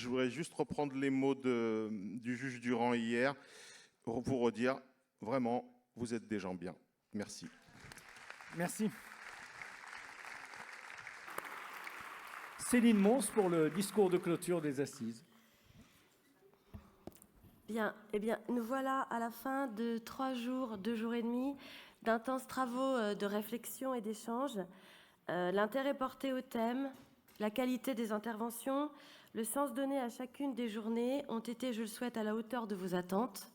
je voudrais juste reprendre les mots du juge Durand hier pour vous redire, vraiment, vous êtes des gens bien. Merci. Merci. Céline Mons pour le discours de clôture des Assises. Bien, eh bien, nous voilà à la fin de 3 jours, 2 jours et demi, d'intenses travaux de réflexion et d'échange. L'intérêt porté au thème, la qualité des interventions, le sens donné à chacune des journées ont été, je le souhaite, à la hauteur de vos attentes.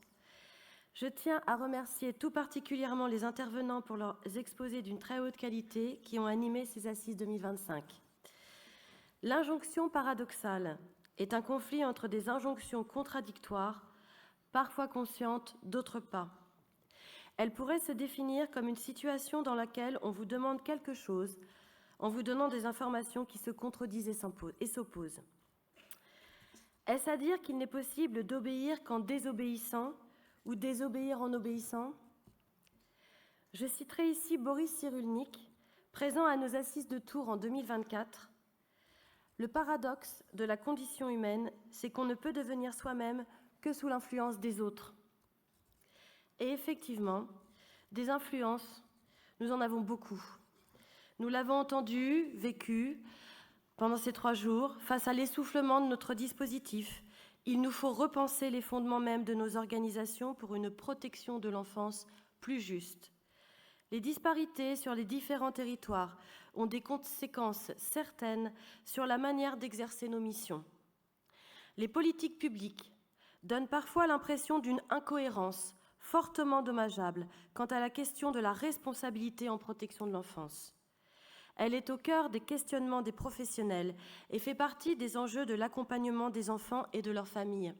Je tiens à remercier tout particulièrement les intervenants pour leurs exposés d'une très haute qualité qui ont animé ces Assises 2025. L'injonction paradoxale est un conflit entre des injonctions contradictoires, parfois conscientes, d'autres pas. Elle pourrait se définir comme une situation dans laquelle on vous demande quelque chose en vous donnant des informations qui se contredisent et s'opposent. Est-ce à dire qu'il n'est possible d'obéir qu'en désobéissant ou désobéir en obéissant? Je citerai ici Boris Cyrulnik, présent à nos Assises de Tours en 2024. Le paradoxe de la condition humaine, c'est qu'on ne peut devenir soi-même que sous l'influence des autres. Et effectivement, des influences, nous en avons beaucoup. Nous l'avons entendu, vécu, pendant ces 3 jours, face à l'essoufflement de notre dispositif. Il nous faut repenser les fondements même de nos organisations pour une protection de l'enfance plus juste. Les disparités sur les différents territoires ont des conséquences certaines sur la manière d'exercer nos missions. Les politiques publiques donnent parfois l'impression d'une incohérence fortement dommageable quant à la question de la responsabilité en protection de l'enfance. Elle est au cœur des questionnements des professionnels et fait partie des enjeux de l'accompagnement des enfants et de leurs familles.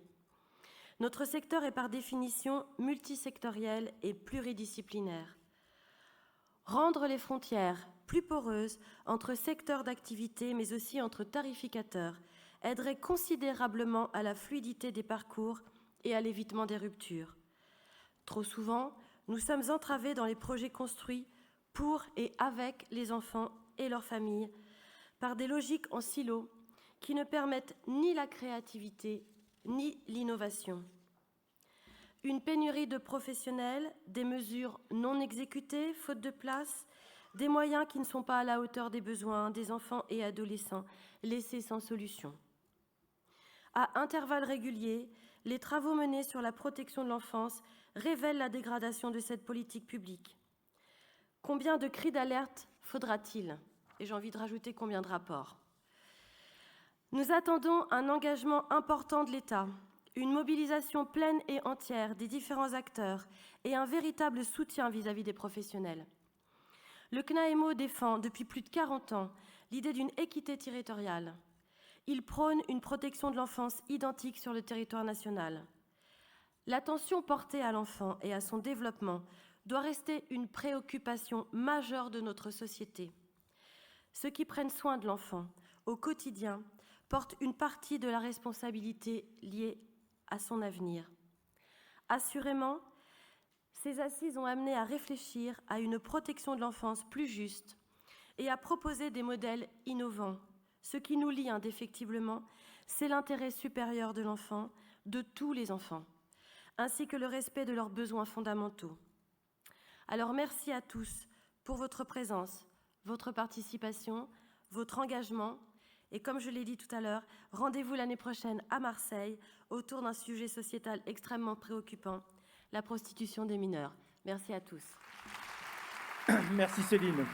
Notre secteur est par définition multisectoriel et pluridisciplinaire. Rendre les frontières plus poreuses entre secteurs d'activité, mais aussi entre tarificateurs, aiderait considérablement à la fluidité des parcours et à l'évitement des ruptures. Trop souvent, nous sommes entravés dans les projets construits pour et avec les enfants et leurs familles par des logiques en silo qui ne permettent ni la créativité ni l'innovation. Une pénurie de professionnels, des mesures non exécutées, faute de place, des moyens qui ne sont pas à la hauteur des besoins des enfants et adolescents laissés sans solution. À intervalles réguliers, les travaux menés sur la protection de l'enfance révèlent la dégradation de cette politique publique. Combien de cris d'alerte faudra-t-il? Et j'ai envie de rajouter combien de rapports. Nous attendons un engagement important de l'État, une mobilisation pleine et entière des différents acteurs et un véritable soutien vis-à-vis des professionnels. Le CNAEMO défend depuis plus de 40 ans l'idée d'une équité territoriale. Il prône une protection de l'enfance identique sur le territoire national. L'attention portée à l'enfant et à son développement doit rester une préoccupation majeure de notre société. Ceux qui prennent soin de l'enfant au quotidien portent une partie de la responsabilité liée à son avenir. Assurément, ces assises ont amené à réfléchir à une protection de l'enfance plus juste et à proposer des modèles innovants. Ce qui nous lie indéfectiblement, c'est l'intérêt supérieur de l'enfant, de tous les enfants, ainsi que le respect de leurs besoins fondamentaux. Alors merci à tous pour votre présence, votre participation, votre engagement. Et comme je l'ai dit tout à l'heure, rendez-vous l'année prochaine à Marseille autour d'un sujet sociétal extrêmement préoccupant, la prostitution des mineurs. Merci à tous. Merci Céline.